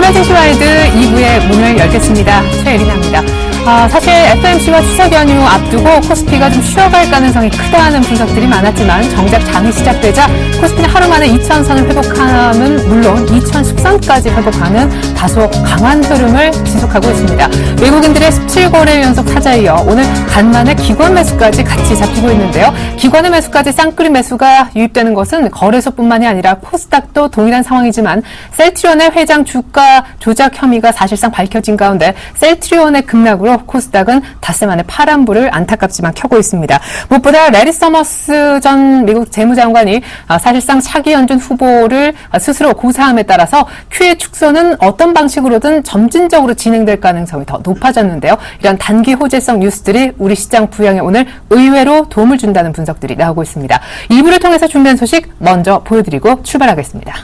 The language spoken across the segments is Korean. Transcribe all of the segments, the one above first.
주말 증시와이드 2부의 문을 열겠습니다. 최예린입니다. 사실 FOMC와 추석 연휴 앞두고 코스피가 좀 쉬어갈 가능성이 크다는 분석들이 많았지만 정작 장이 시작되자 코스피는 하루 만에 2,000선을 회복함은 물론 2,010선까지 회복하는 다소 강한 흐름을 지속하고 있습니다. 외국인들의 17거래일 연속 타자에 이어 오늘 간만에 기관 매수까지 같이 잡히고 있는데요. 기관의 매수까지 쌍끌이 매수가 유입되는 것은 거래소뿐만이 아니라 코스닥도 동일한 상황이지만 셀트리온의 회장 주가 조작 혐의가 사실상 밝혀진 가운데 셀트리온의 급락으로 코스닥은 닷새 만에 파란불을 안타깝지만 켜고 있습니다. 무엇보다 레리 서머스 전 미국 재무장관이 사실상 차기 연준 후보를 스스로 고사함에 따라서 QE 축소는 어떤 방식으로든 점진적으로 진행될 가능성이 더 높아졌는데요. 이런 단기 호재성 뉴스들이 우리 시장 부양에 오늘 의외로 도움을 준다는 분석들이 나오고 있습니다. 2부를 통해서 준비한 소식 먼저 보여드리고 출발하겠습니다.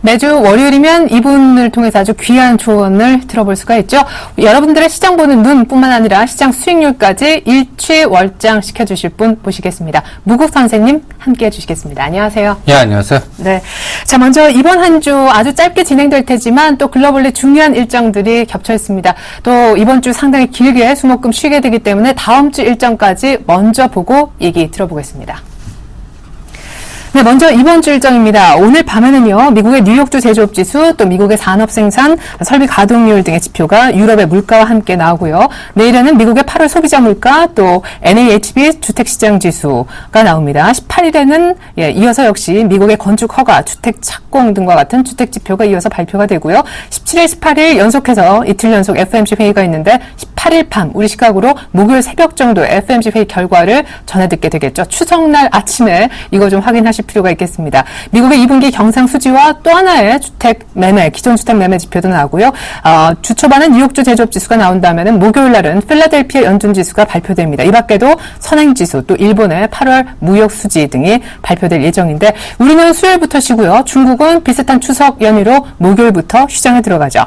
매주 월요일이면 이분을 통해서 아주 귀한 조언을 들어볼 수가 있죠. 여러분들의 시장 보는 눈뿐만 아니라 시장 수익률까지 일취월장 시켜주실 분 모시겠습니다. 무국 선생님 함께해 주시겠습니다. 안녕하세요. 예, 안녕하세요. 네. 자, 먼저 이번 한 주 아주 짧게 진행될 테지만 또 글로벌리 중요한 일정들이 겹쳐 있습니다. 또 이번 주 상당히 길게 수목금 쉬게 되기 때문에 다음 주 일정까지 먼저 보고 얘기 들어보겠습니다. 네, 먼저 이번 주 일정입니다. 오늘 밤에는요, 미국의 뉴욕주 제조업 지수, 또 미국의 산업 생산, 설비 가동률 등의 지표가 유럽의 물가와 함께 나오고요. 내일에는 미국의 8월 소비자 물가, 또 NAHB 주택시장 지수가 나옵니다. 18일에는 이어서 역시 미국의 건축 허가, 주택 착공 등과 같은 주택 지표가 이어서 발표가 되고요. 17일, 18일 연속해서 이틀 연속 FOMC 회의가 있는데 18일 밤 우리 시각으로 목요일 새벽 정도에 FOMC 회의 결과를 전해 듣게 되겠죠. 추석날 아침에 이거 좀 확인하실 필요가 있겠습니다. 미국의 2분기 경상 수지와 또 하나의 주택 매매, 기존 주택 매매 지표도 나오고요. 주 초반은 뉴욕주 제조업 지수가 나온 다음에는 목요일 날은 필라델피아 연준 지수가 발표됩니다. 이 밖에도 선행 지수, 또 일본의 8월 무역 수지 등이 발표될 예정인데 우리는 수요일부터 쉬고요. 중국은 비슷한 추석 연휴로 목요일부터 휴장에 들어가죠.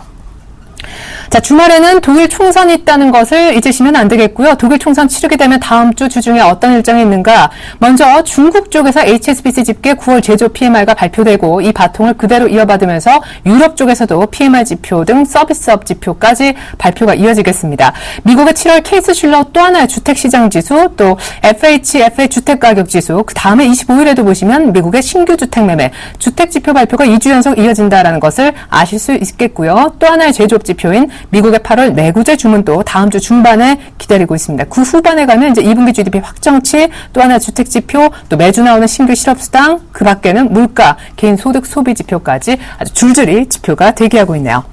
자, 주말에는 독일 총선이 있다는 것을 잊으시면 안 되겠고요. 독일 총선 치르게 되면 다음 주 주중에 어떤 일정이 있는가? 먼저 중국 쪽에서 HSBC 집계 9월 제조 PMI가 발표되고 이 바통을 그대로 이어받으면서 유럽 쪽에서도 PMI 지표 등 서비스업 지표까지 발표가 이어지겠습니다. 미국의 7월 케이스 슐러 또 하나의 주택시장 지수, 또 FHFA 주택가격지수, 그 다음에 25일에도 보시면 미국의 신규 주택 매매, 주택 지표 발표가 2주 연속 이어진다는 것을 아실 수 있겠고요. 또 하나의 제조업 지표인 미국의 8월 내구재 주문도 다음 주 중반에 기다리고 있습니다. 그 후반에 가면 이제 2분기 GDP 확정치, 또 하나 주택 지표, 또 매주 나오는 신규 실업수당, 그 밖에는 물가, 개인 소득 소비 지표까지 아주 줄줄이 지표가 대기하고 있네요.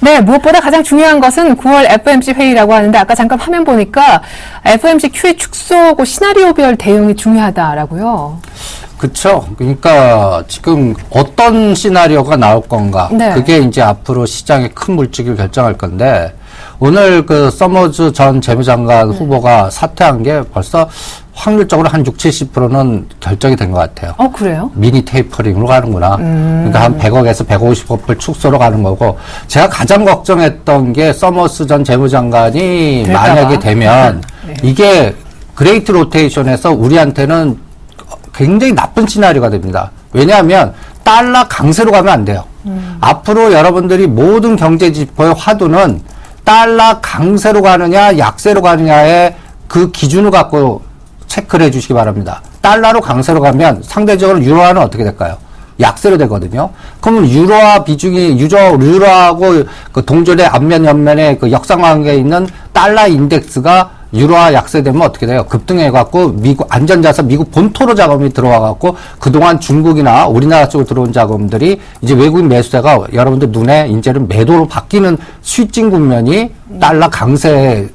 네, 무엇보다 가장 중요한 것은 9월 FOMC 회의라고 하는데 아까 잠깐 화면 보니까 FOMC QE 축소 시나리오별 대응이 중요하다라고요. 그렇죠. 그러니까 지금 어떤 시나리오가 나올 건가. 네. 그게 이제 앞으로 시장의 큰 물증을 결정할 건데 오늘 그 서머즈 전 재무장관 후보가 사퇴한 게 벌써 확률적으로 한 60, 70%는 결정이 된 것 같아요. 그래요? 미니 테이퍼링으로 가는구나. 그러니까 한 100억에서 150억 불 축소로 가는 거고 제가 가장 걱정했던 게 서머스 전 재무장관이 될까봐? 만약에 되면 네. 이게 그레이트 로테이션에서 우리한테는 굉장히 나쁜 시나리오가 됩니다. 왜냐하면 달러 강세로 가면 안 돼요. 앞으로 여러분들이 모든 경제 지표의 화두는 달러 강세로 가느냐 약세로 가느냐의 그 기준을 갖고 체크를 해 주시기 바랍니다. 달러로 강세로 가면 상대적으로 유로화는 어떻게 될까요? 약세로 되거든요. 그러면 유로화 비중이 유로하고 그 동전의 앞면 옆면에 그 역상관계에 있는 달러 인덱스가 유로화 약세되면 어떻게 돼요? 급등해갖고 미국 안전자산 미국 본토로 자금이 들어와갖고 그동안 중국이나 우리나라 쪽으로 들어온 자금들이 이제 외국인 매수세가 여러분들 눈에 이제는 매도로 바뀌는 스위칭 국면이 달러 강세의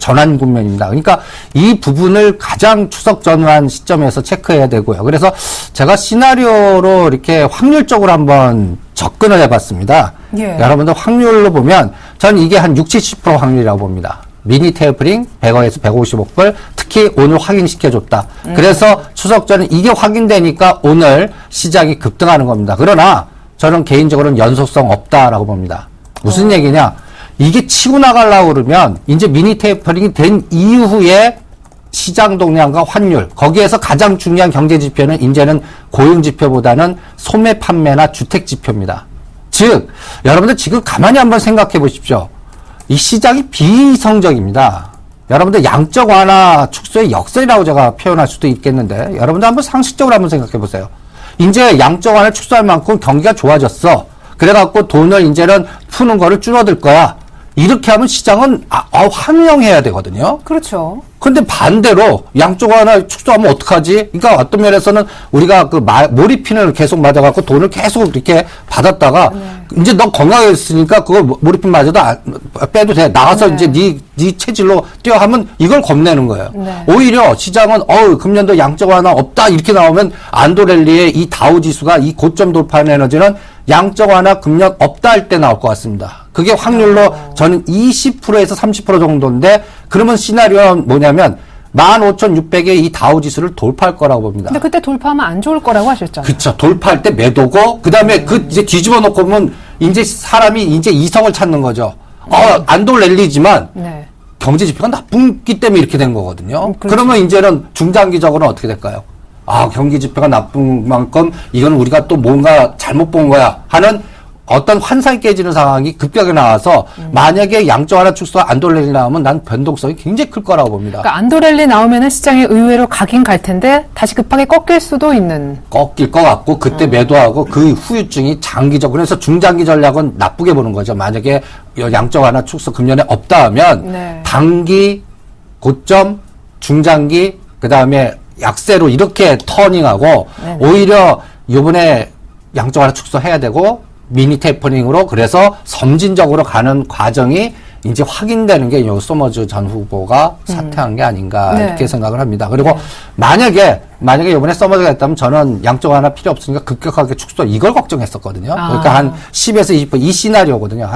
전환 국면입니다. 그러니까 이 부분을 가장 추석 전환 시점에서 체크해야 되고요. 그래서 제가 시나리오로 이렇게 확률적으로 한번 접근을 해봤습니다. 예. 여러분들 확률로 보면 저는 이게 한 60, 70% 확률이라고 봅니다. 미니 테이퍼링 100억에서 150억 특히 오늘 확인시켜줬다. 그래서 추석 전에 이게 확인되니까 오늘 시장이 급등하는 겁니다. 그러나 저는 개인적으로는 연속성 없다라고 봅니다. 무슨 얘기냐? 이게 치고 나가려고 그러면 이제 미니 테이퍼링이 된 이후에 시장 동향과 환율 거기에서 가장 중요한 경제 지표는 이제는 고용 지표보다는 소매 판매나 주택 지표입니다. 즉 여러분들 지금 가만히 한번 생각해 보십시오. 이 시장이 비이성적입니다. 여러분들 양적 완화 축소의 역설이라고 제가 표현할 수도 있겠는데 여러분들 한번 상식적으로 한번 생각해 보세요. 이제 양적 완화 축소할 만큼 경기가 좋아졌어. 그래갖고 돈을 이제는 푸는 거를 줄어들 거야. 이렇게 하면 시장은 환영해야 되거든요. 그렇죠. 근데 반대로 양쪽 하나 축소하면 어떡하지? 그러니까 어떤 면에서는 우리가 그 몰입핀을 계속 맞아갖고 돈을 계속 이렇게 받았다가 이제 너 건강했으니까 그걸 몰입핀 맞아도 빼도 돼. 나가서 이제 네 체질로 뛰어 하면 이걸 겁내는 거예요. 오히려 시장은 금년도 양적 완화 없다 이렇게 나오면 안도랠리의 이 다우 지수가 이 고점 돌파하는 에너지는 양적 완화 금년 없다 할 때 나올 것 같습니다. 그게 확률로 저는 20%에서 30% 정도인데 그러면 시나리오는 뭐냐면 15,600의 이 다우 지수를 돌파할 거라고 봅니다. 근데 그때 돌파하면 안 좋을 거라고 하셨잖아요. 그렇죠. 돌파할 때 매도고 그다음에 그 이제 뒤집어 놓고 보면 이제 사람이 이제 이성을 찾는 거죠. 안도랠리지만 네. 경제 지표가 나쁘기 때문에 이렇게 된 거거든요. 그렇죠. 그러면 이제는 중장기적으로는 어떻게 될까요? 경기 지표가 나쁜 만큼 이건 우리가 또 뭔가 잘못 본 거야 하는 어떤 환상이 깨지는 상황이 급격하게 나와서 만약에 양적 완화 축소가 안도랠리 나오면 난 변동성이 굉장히 클 거라고 봅니다. 그러니까 안도랠리 나오면은 시장이 의외로 가긴 갈 텐데 다시 급하게 꺾일 수도 있는. 꺾일 것 같고 그때 매도하고 그 후유증이 장기적 그래서 중장기 전략은 나쁘게 보는 거죠. 만약에 양적 완화 축소 금년에 없다 하면 단기 고점 중장기 그다음에 약세로 이렇게 터닝하고 오히려 이번에 양적 완화 축소해야 되고 미니 테이퍼링으로 그래서 점진적으로 가는 과정이 이제 확인되는 게 요 소머즈 전 후보가 사퇴한 게 아닌가 이렇게 생각을 합니다. 그리고 만약에 이번에 소머즈가 했다면 저는 양적 완화 필요 없으니까 급격하게 축소 이걸 걱정했었거든요. 그러니까 한 10에서 20% 이 시나리오거든요.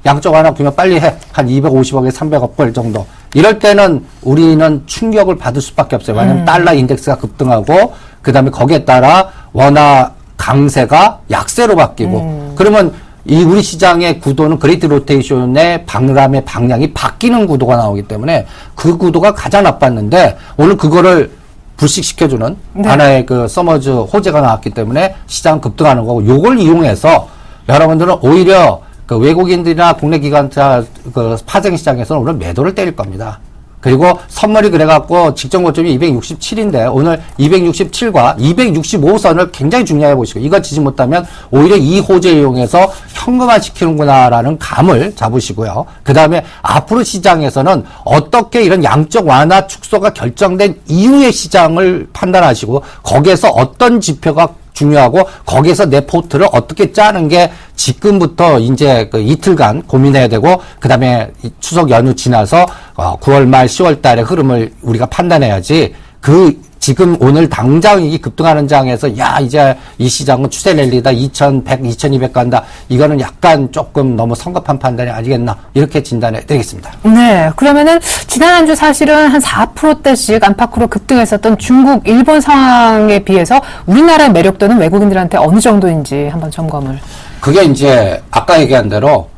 양적 완화 그냥 빨리 해. 한 250억에 300억 불 정도. 이럴 때는 우리는 충격을 받을 수밖에 없어요. 왜냐하면 달러 인덱스가 급등하고 그다음에 거기에 따라 원화 강세가 약세로 바뀌고 그러면 이 우리 시장의 구도는 그레이트 로테이션의 박람의 방향이 바뀌는 구도가 나오기 때문에 그 구도가 가장 나빴는데 오늘 그거를 불식시켜주는 하나의 그 서머즈 호재가 나왔기 때문에 시장 급등하는 거고 요걸 이용해서 여러분들은 오히려 그 외국인들이나 국내 기관차 그 파생 시장에서는 오늘 매도를 때릴 겁니다. 그리고 선물이 그래갖고 직전 고점이 267인데 오늘 267과 265선을 굉장히 중요해 보시고 이거 지지 못하면 오히려 이 호재 이용해서 현금화 시키는구나라는 감을 잡으시고요. 그 다음에 앞으로 시장에서는 어떻게 이런 양적 완화 축소가 결정된 이후의 시장을 판단하시고 거기에서 어떤 지표가 중요하고 거기에서 내 포트를 어떻게 짜는 게 지금부터 이제 그 이틀간 고민해야 되고 그다음에 추석 연휴 지나서 9월 말 10월 달의 흐름을 우리가 판단해야지 그 지금 오늘 당장 이 급등하는 장에서 야 이제 이 시장은 추세 랠리다 2100, 2200 간다 이거는 약간 조금 너무 성급한 판단이 아니겠나 이렇게 진단해 드리겠습니다. 네, 그러면은 지난 한 주 사실은 한 4%대씩 안팎으로 급등했었던 중국, 일본 상황에 비해서 우리나라의 매력도는 외국인들한테 어느 정도인지 한번 점검을. 그게 이제 아까 얘기한 대로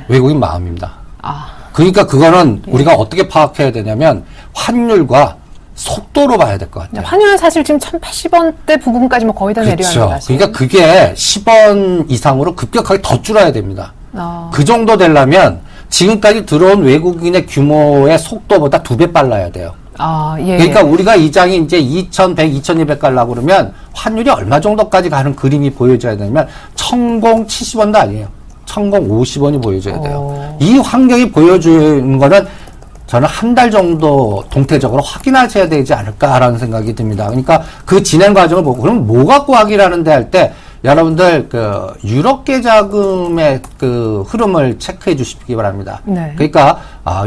외국인 마음입니다. 그러니까 그거는 우리가 어떻게 파악해야 되냐면 환율과 속도로 봐야 될 것 같아요. 환율은 사실 지금 1,080원대 부근까지 뭐 거의 다 내려갑니다. 그러니까 그게 10원 이상으로 급격하게 더 줄어야 됩니다. 그 정도 되려면 지금까지 들어온 외국인의 규모의 속도보다 2배 빨라야 돼요. 예. 그러니까 우리가 이 장이 이제 2,100, 2,200 가려고 그러면 환율이 얼마 정도까지 가는 그림이 보여져야 되냐면 1,070원도 아니에요. 1,050원이 보여줘야 돼요. 이 환경이 보여주는 거는 저는 한 달 정도 동태적으로 확인하셔야 되지 않을까라는 생각이 듭니다. 그러니까 그 진행 과정을 보고 그럼 뭐 갖고 확인하는데 할 때 여러분들 그 유럽계 자금의 그 흐름을 체크해 주시기 바랍니다. 네. 그러니까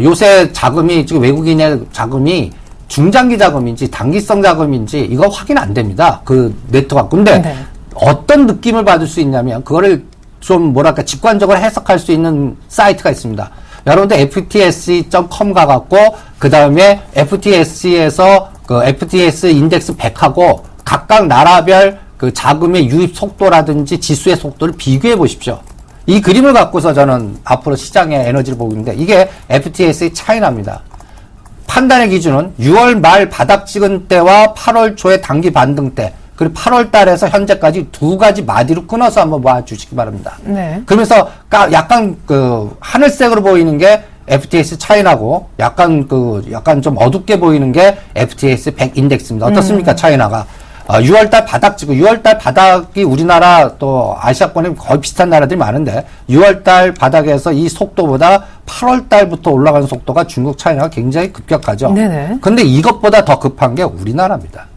요새 자금이 지금 외국인의 자금이 중장기 자금인지 단기성 자금인지 이거 확인 안 됩니다. 그 네트워크. 근데 네. 어떤 느낌을 받을 수 있냐면 그거를 좀 뭐랄까 직관적으로 해석할 수 있는 사이트가 있습니다. 여러분들 ftse.com 가갖고 그 다음에 ftse에서 그 FTS 인덱스 100하고 각각 나라별 그 자금의 유입 속도라든지 지수의 속도를 비교해 보십시오. 이 그림을 갖고서 저는 앞으로 시장의 에너지를 보고 있는데 이게 FTS의 차이나입니다. 판단의 기준은 6월 말 바닥 찍은 때와 8월 초의 단기 반등 때 그리고 8월 달에서 현재까지 두 가지 마디로 끊어서 한번 모아주시기 바랍니다. 네. 그러면서 약간 그 하늘색으로 보이는 게 FTS 차이나고 약간 좀 어둡게 보이는 게 FTS 100 인덱스입니다. 어떻습니까? 차이나가. 6월달 바닥 찍고 6월달 바닥이 우리나라 또 아시아권에 거의 비슷한 나라들이 많은데 6월달 바닥에서 이 속도보다 8월달부터 올라가는 속도가 중국 차이나가 굉장히 급격하죠. 네네. 근데 이것보다 더 급한 게 우리나라입니다.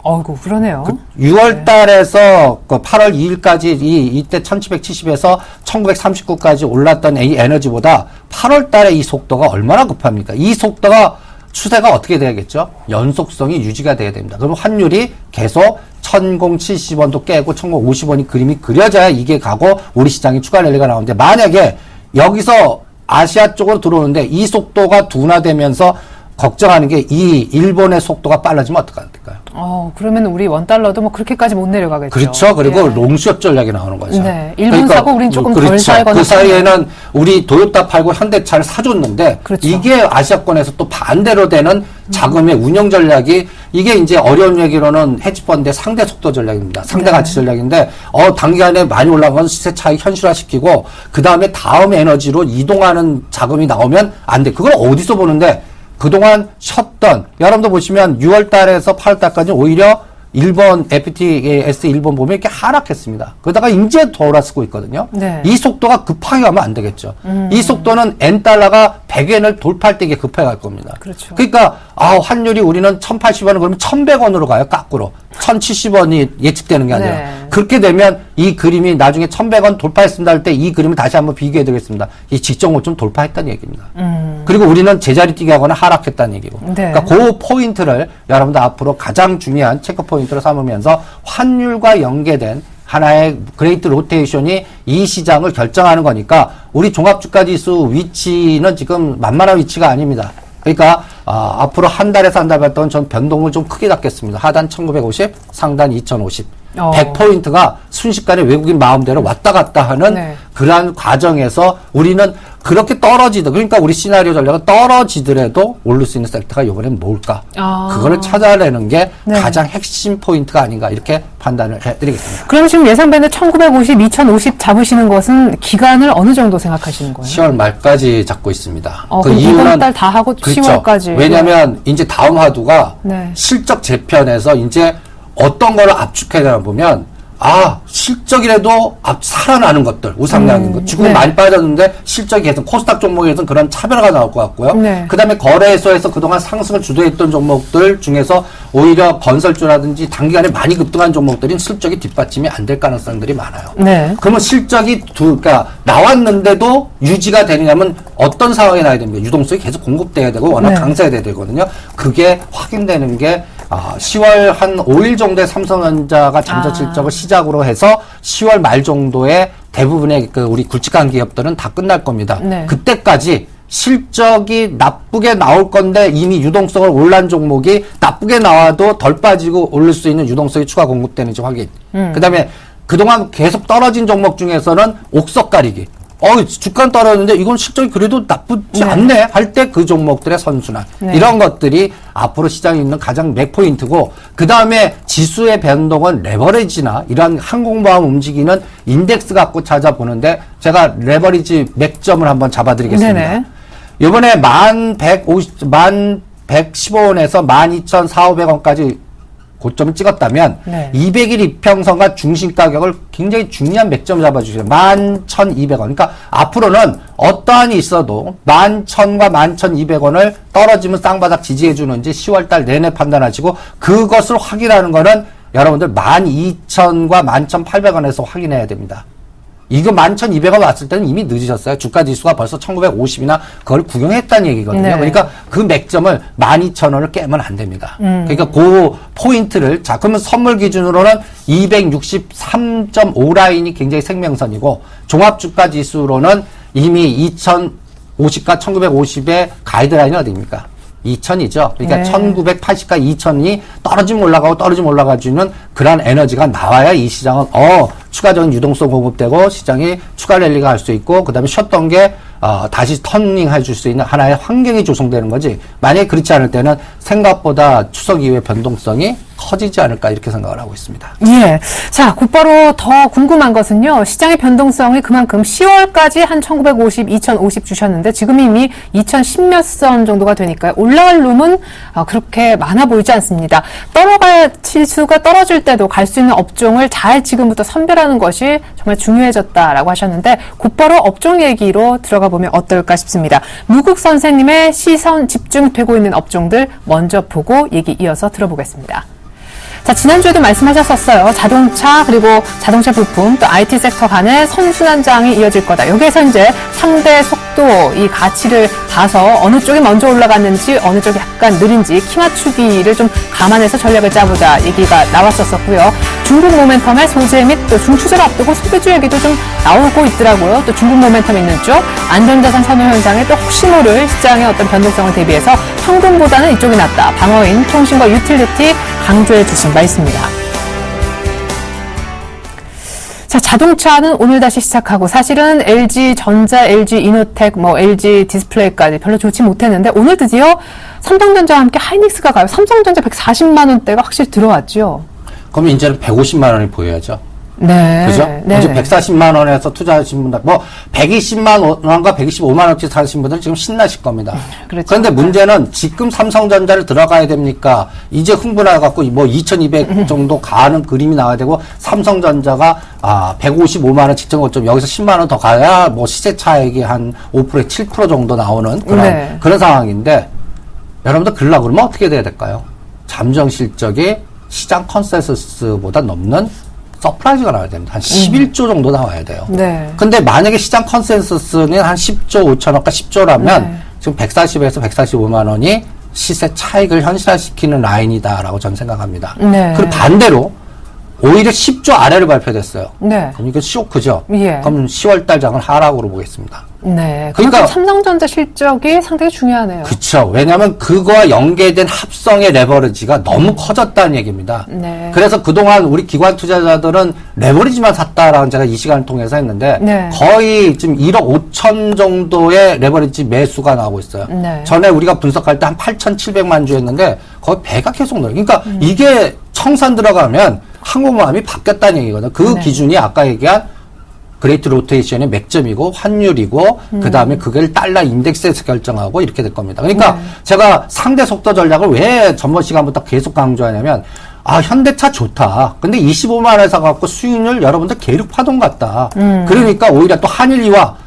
어이구, 그러네요. 6월 달에서 그 8월 2일까지 이때 1770에서 1939까지 올랐던 이 에너지보다 8월 달에 이 속도가 얼마나 급합니까? 이 속도가 추세가 어떻게 돼야겠죠? 연속성이 유지가 돼야 됩니다. 그럼 환율이 계속 1070원도 깨고 1050원이 그림이 그려져야 이게 가고 우리 시장이 추가 랠리가 나오는데 만약에 여기서 아시아 쪽으로 들어오는데 이 속도가 둔화되면서 걱정하는 게 이 일본의 속도가 빨라지면 어떡할까요? 그러면 우리 원달러도 뭐 그렇게까지 못 내려가겠죠. 그렇죠. 그리고 예. 롱숏 전략이 나오는 거죠. 네. 일본 사고 우린 조금 덜 그렇죠. 살거나. 그 사이에는 우리 도요타 팔고 현대차를 사줬는데 그렇죠. 이게 아시아권에서 또 반대로 되는 자금의 운영 전략이 이게 이제 어려운 얘기로는 헤지펀드의 상대 속도 전략입니다. 상대 가치 전략인데 단기간에 많이 올라간 건 시세 차익 현실화시키고 그다음에 다음 에너지로 이동하는 자금이 나오면 안 돼. 그걸 어디서 보는데 그동안 쉬었던 여러분도 보시면 6월 달에서 8월 달까지 오히려 일본 FTS 일본 보면 이렇게 하락했습니다. 그러다가 이제 돌아서고 있거든요. 네. 이 속도가 급하게 가면 안 되겠죠. 이 속도는 N달러가 100엔을 돌파할 때 이게 급하게 갈 겁니다. 그렇죠. 그러니까 환율이 우리는 1,080원은 그러면 1,100원으로 가요. 거꾸로. 1,070원이 예측되는 게 아니라. 네. 그렇게 되면 이 그림이 나중에 1,100원 돌파했습니다 할 때 이 그림을 다시 한번 비교해 드리겠습니다. 이 직전 고점 돌파했다는 얘기입니다. 그리고 우리는 제자리 뛰기 하거나 하락했다는 얘기고. 네. 그러니까 그 포인트를 여러분들 앞으로 가장 중요한 체크 포인트로 삼으면서 환율과 연계된 하나의 그레이트 로테이션이 이 시장을 결정하는 거니까 우리 종합주가지수 위치는 지금 만만한 위치가 아닙니다. 그러니까 앞으로 한 달에서 한 달 봤던 전 변동을 좀 크게 잡겠습니다. 하단 1950, 상단 2050. 100포인트가 순식간에 외국인 마음대로 왔다 갔다 하는 네. 그러한 과정에서 우리는 그렇게 그러니까 우리 시나리오 전략은 떨어지더라도 오를 수 있는 섹터가 이번엔 뭘까? 그거를 찾아내는 게 네. 가장 핵심 포인트가 아닌가 이렇게 판단을 해드리겠습니다. 그럼 지금 예상밴드 1950, 2050 잡으시는 것은 기간을 어느 정도 생각하시는 거예요? 10월 말까지 잡고 있습니다. 그럼 이번 달 다 하고 그렇죠. 10월까지. 왜냐하면 이제 다음 화두가 네. 실적 재편에서 이제 어떤 거를 압축해 나 보면 실적이라도 살아나는 것들, 우상향인 것. 지금 네. 많이 빠졌는데 실적이 계속 코스닥 종목에서는 그런 차별화가 나올 것 같고요. 네. 그 다음에 거래소에서 그동안 상승을 주도했던 종목들 중에서 오히려 건설주라든지 단기간에 많이 급등한 종목들은 실적이 뒷받침이 안 될 가능성들이 많아요. 네. 그러면 실적이 그러니까 나왔는데도 유지가 되느냐면 어떤 상황에 나야 됩니까? 유동성이 계속 공급돼야 되고 워낙 네. 강세돼야 되거든요. 그게 확인되는 게 10월 한 5일 정도에 삼성전자가 잠재 실적을 시작으로 해서 10월 말 정도에 대부분의 우리 굵직한 기업들은 다 끝날 겁니다. 네. 그때까지 실적이 나쁘게 나올 건데 이미 유동성을 올란 종목이 나쁘게 나와도 덜 빠지고 오를 수 있는 유동성이 추가 공급되는지 확인. 그다음에 그동안 계속 떨어진 종목 중에서는 옥석 가리기. 주가는 떨어졌는데 이건 실적이 그래도 나쁘지 않네 할 때 그 종목들의 선순환. 네. 이런 것들이 앞으로 시장에 있는 가장 맥포인트고 그 다음에 지수의 변동은 레버리지나 이런 항공모함 움직이는 인덱스 갖고 찾아보는데 제가 레버리지 맥점을 한번 잡아드리겠습니다. 네네. 이번에 1150, 115원에서 12,400원까지 고점을 찍었다면 네. 200일 이평선과 중심 가격을 굉장히 중요한 맥점을 잡아주세요. 11,200원. 그러니까 앞으로는 어떠한이 있어도 11,000과 11,200원을 떨어지면 쌍바닥 지지해주는지 10월달 내내 판단하시고 그것을 확인하는 거는 여러분들 12,000과 11,800원에서 확인해야 됩니다. 이거 11,200원 왔을 때는 이미 늦으셨어요. 주가 지수가 벌써 1950이나 그걸 구경했다는 얘기거든요. 네. 그러니까 그 맥점을 12,000원을 깨면 안 됩니다. 그러니까 그 포인트를, 자, 그러면 선물 기준으로는 263.5 라인이 굉장히 생명선이고, 종합주가 지수로는 이미 2,050과 1950의 가이드라인이 어디입니까? 2,000이죠. 그러니까 네. 1980과 2,000이 떨어지면 올라가고 떨어지면 올라가주는 그런 에너지가 나와야 이 시장은 추가적인 유동성 공급되고 시장이 추가 랠리가 할 수 있고 그다음에 쉬었던 게 다시 터닝 해줄 수 있는 하나의 환경이 조성되는 거지. 만약에 그렇지 않을 때는 생각보다 추석 이후의 변동성이 커지지 않을까 이렇게 생각을 하고 있습니다. 예. 자, 곧바로 더 궁금한 것은요. 시장의 변동성이 그만큼 10월까지 한 1950, 2050 주셨는데 지금 이미 2010몇 선 정도가 되니까요. 올라갈 룸은 그렇게 많아 보이지 않습니다. 떨어갈 지수가 떨어질 때도 갈 수 있는 업종을 잘 지금부터 선별하는 것이 정말 중요해졌다라고 하셨는데 곧바로 업종 얘기로 들어가 보면 어떨까 싶습니다. 무국 선생님의 시선 집중되고 있는 업종들 먼저 보고 얘기 이어서 들어보겠습니다. 자, 지난주에도 말씀하셨었어요. 자동차 그리고 자동차 부품 또 IT 섹터 간의 선순환장이 이어질 거다. 여기에서 이제 상대 속도 이 가치를 봐서 어느 쪽이 먼저 올라갔는지 어느 쪽이 약간 느린지 키 맞추기를 좀 감안해서 전략을 짜보자 얘기가 나왔었고요. 중국 모멘텀의 소재 및 또 중추세를 앞두고 소비주 얘기도 좀 나오고 있더라고요. 또 중국 모멘텀 있는 쪽 안전자산 선호 현상에 또 혹시 모를 시장의 어떤 변동성을 대비해서 현금보다는 이쪽이 낫다. 방어인, 통신과 유틸리티 강조해 주신 바 있습니다. 자, 자동차는 오늘 다시 시작하고 사실은 LG전자, LG이노텍, LG 디스플레이까지 별로 좋지 못했는데 오늘 드디어 삼성전자와 함께 하이닉스가 가요. 삼성전자 140만 원대가 확실히 들어왔죠. 그럼 이제는 150만 원이 보여야죠. 네. 그죠? 네. 이제 140만 원에서 투자하신 분들, 120만 원과 125만 원치 사신 분들은 지금 신나실 겁니다. 그렇죠. 그런데 문제는 지금 삼성전자를 들어가야 됩니까? 이제 흥분해갖고 2200 정도 가는 그림이 나와야 되고, 삼성전자가, 155만 원 직전 고점, 여기서 10만 원 더 가야 시세 차익이 한 5%, 7% 정도 나오는 그런 상황인데, 여러분들 그러려고 그러면 어떻게 돼야 될까요? 잠정 실적이 시장 컨센서스보다 넘는 서프라이즈가 나와야 됩니다. 한 11조 정도 나와야 돼요. 네. 근데 만약에 시장 컨센서스는 한 10조 5천억과 10조라면 네. 지금 140에서 145만 원이 시세 차익을 현실화시키는 라인이다라고 저는 생각합니다. 네. 그리고 반대로 오히려 10조 아래를 발표됐어요. 네. 그럼 이거 쇼크죠? 예. 그럼 10월달 장은 하락으로 보겠습니다. 네. 그러니까 그러니까 삼성전자 실적이 상당히 중요하네요. 그렇죠. 왜냐하면 그거와 연계된 합성의 레버리지가 너무 커졌다는 얘기입니다. 네. 그래서 그동안 우리 기관 투자자들은 레버리지만 샀다라고 제가 이 시간을 통해서 했는데 네. 거의 지금 1억 5천 정도의 레버리지 매수가 나오고 있어요. 네. 전에 우리가 분석할 때 한 8,700만 주 했는데 거의 배가 계속 늘어요. 그러니까 이게 청산 들어가면 항공모함이 바뀌었다는 얘기거든요. 그 네. 기준이 아까 얘기한 그레이트 로테이션의 맥점이고 환율이고 그다음에 그걸 달러 인덱스에서 결정하고 이렇게 될 겁니다. 그러니까 네. 제가 상대 속도 전략을 왜 전번 시간부터 계속 강조하냐면 현대차 좋다. 근데 25만 원에 사갖고 수익률 여러분들 계륵 파동 같다. 그러니까 오히려 또 한일이와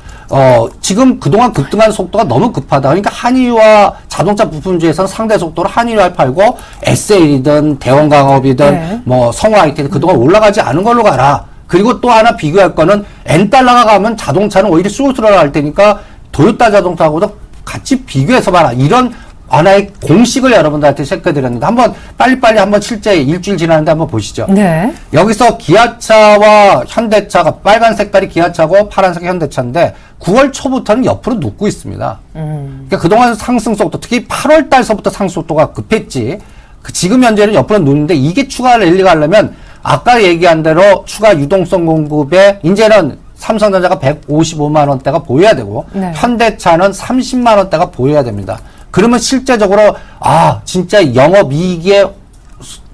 지금 그동안 급등한 속도가 너무 급하다. 그러니까 한의와 자동차 부품주에서는 상대 속도로 한의를 팔고 SL이든 대원강업이든 네. 성우 IT든 그동안 올라가지 않은 걸로 가라. 그리고 또 하나 비교할 거는 N달러가 가면 자동차는 오히려 쑥 들어갈 테니까 도요타 자동차하고도 같이 비교해서 봐라. 이런 하나의 공식을 여러분들한테 체크해드렸는데 한번 빨리빨리 한번 실제 일주일 지났는데 한번 보시죠. 네. 여기서 기아차와 현대차가 빨간 색깔이 기아차고 파란색이 현대차인데 9월 초부터는 옆으로 눕고 있습니다. 그러니까 그동안 상승 속도 특히 8월 달서부터 상승 속도가 급했지. 지금 현재는 옆으로 눕는데 이게 추가 랠리가 하려면 아까 얘기한 대로 추가 유동성 공급에 이제는 삼성전자가 155만 원대가 보여야 되고 네. 현대차는 30만 원대가 보여야 됩니다. 그러면 실제적으로 진짜 영업이익의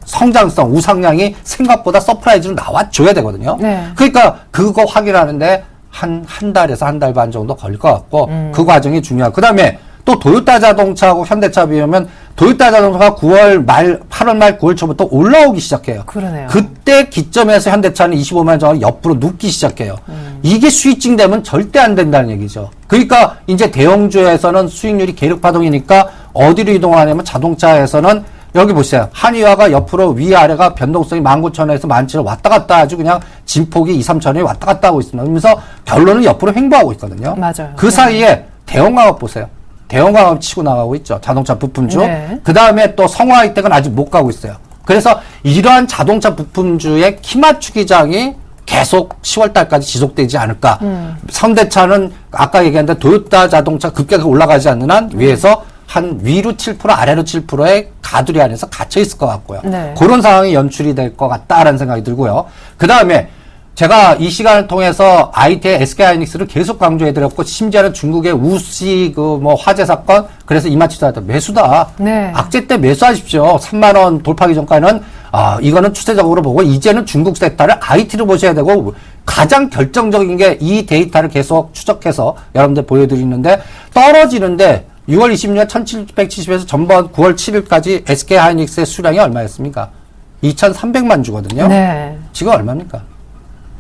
성장성, 우상향이 생각보다 서프라이즈로 나와줘야 되거든요. 네. 그러니까 그거 확인하는데 한 달에서 한 달 반 정도 걸릴 것 같고 그 과정이 중요하고 그다음에 또 도요타 자동차하고 현대차 비하면 도요타 자동차가 9월 말, 8월 말, 9월 초부터 올라오기 시작해요. 그러네요. 그때 기점에서 현대차는 25만 원 옆으로 눕기 시작해요. 이게 스위칭 되면 절대 안 된다는 얘기죠. 그러니까 이제 대형주에서는 수익률이 계력 파동이니까 어디로 이동하냐면 자동차에서는 여기 보세요. 한의화가 옆으로 위아래가 변동성이 19,000원에서 17,000원 왔다 갔다 아주 그냥 진폭이 2, 3,000원이 왔다 갔다 하고 있습니다. 그러면서 결론은 옆으로 횡보하고 있거든요. 맞아요. 그 사이에 대형광업 보세요. 대형광업 치고 나가고 있죠. 자동차 부품주. 네. 그 다음에 또 성화이텍은 아직 못 가고 있어요. 그래서 이러한 자동차 부품주의 키 맞추기장이 계속 10월 달까지 지속되지 않을까. 현대차는 아까 얘기했는데 도요타 자동차 급격하게 올라가지 않는 한 위에서 한 위로 7% 아래로 7%의 가두리 안에서 갇혀 있을 것 같고요. 네. 그런 상황이 연출이 될 것 같다라는 생각이 들고요. 그 다음에 제가 이 시간을 통해서 IT의 SK하이닉스를 계속 강조해드렸고, 심지어는 중국의 우씨 화재 사건, 그래서 이마치자한테 매수다. 네. 악재 때 매수하십시오. 3만 원 돌파하기 전까지는 이거는 추세적으로 보고, 이제는 중국 섹터를 IT로 보셔야 되고, 가장 결정적인 게 이 데이터를 계속 추적해서 여러분들 보여드리는데, 떨어지는데 6월 20일 1770에서 전번 9월 7일까지 SK하이닉스의 수량이 얼마였습니까? 2,300만 주거든요. 네. 지금 얼마입니까?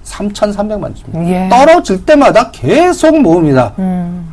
3,300만 주입니다. 예. 떨어질 때마다 계속 모읍니다.